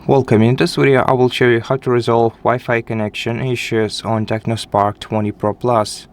Welcome. In this video, I will show you how to resolve Wi-Fi connection issues on TECNO Spark 20 Pro Plus.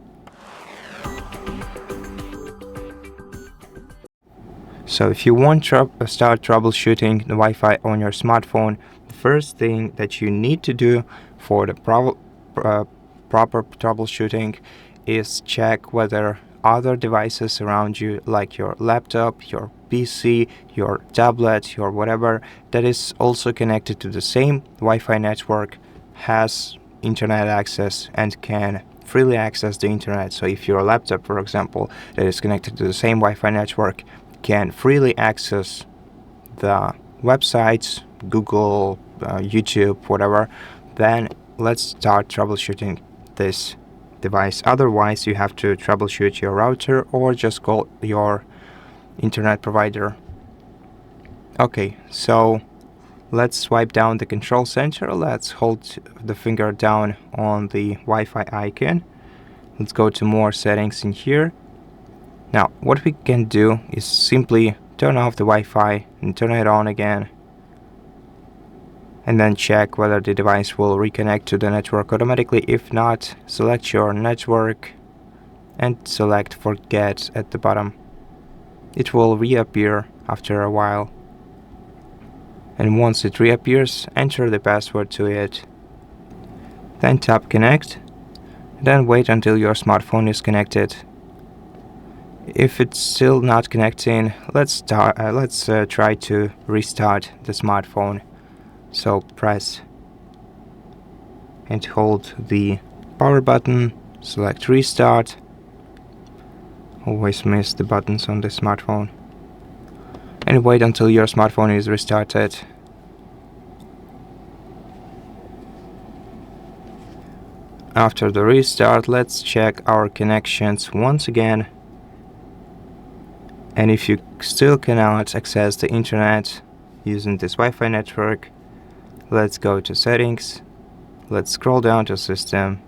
So if you want to start troubleshooting the Wi-Fi on your smartphone, the first thing that you need to do for the proper troubleshooting is check whether other devices around you, like your laptop, your PC, your tablet, your whatever, that is also connected to the same Wi-Fi network, has internet access and can freely access the internet. So if your laptop, for example, that is connected to the same Wi-Fi network can freely access the websites, Google, YouTube, whatever, then let's start troubleshooting this device. Otherwise, you have to troubleshoot your router or just call your internet provider. Okay, so let's swipe down the control center. Let's hold the finger down on the Wi-Fi icon. Let's go to more settings in here. Now, what we can do is simply turn off the Wi-Fi and turn it on again, and then check whether the device will reconnect to the network automatically. If not, select your network and select forget at the bottom. It will reappear after a while, and once it reappears, enter the password to it. Then tap connect, then wait until your smartphone is connected. If it's still not connecting, let's try to restart the smartphone. So press and hold the power button, select restart. Always miss the buttons on the smartphone. And wait until your smartphone is restarted. After the restart, let's check our connections once again. And if you still cannot access the internet using this Wi-Fi network, let's go to settings, let's scroll down to system,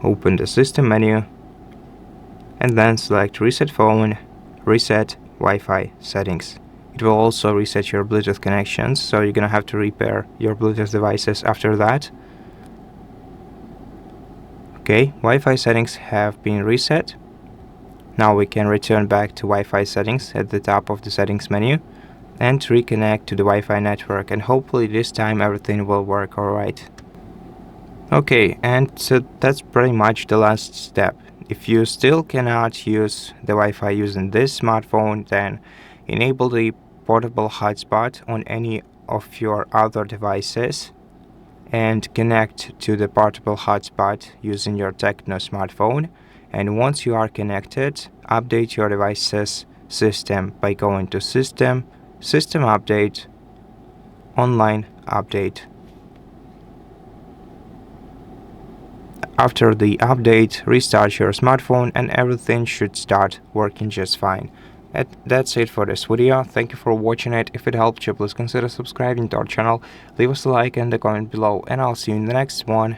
open the system menu, and then select reset phone, reset Wi-Fi settings. It will also reset your Bluetooth connections, so you're gonna have to repair your Bluetooth devices after that. Okay, Wi-Fi settings have been reset. Now we can return back to Wi-Fi settings at the top of the settings menu and reconnect to the Wi-Fi network, and hopefully this time everything will work alright. Okay, and so that's pretty much the last step. If you still cannot use the Wi-Fi using this smartphone, then enable the portable hotspot on any of your other devices and connect to the portable hotspot using your TECNO smartphone. And once you are connected, update your device's system by going to System, System Update, Online Update. After the update, restart your smartphone and everything should start working just fine. That's it for this video. Thank you for watching it. If it helped you, please consider subscribing to our channel, leave us a like and a comment below, and I'll see you in the next one.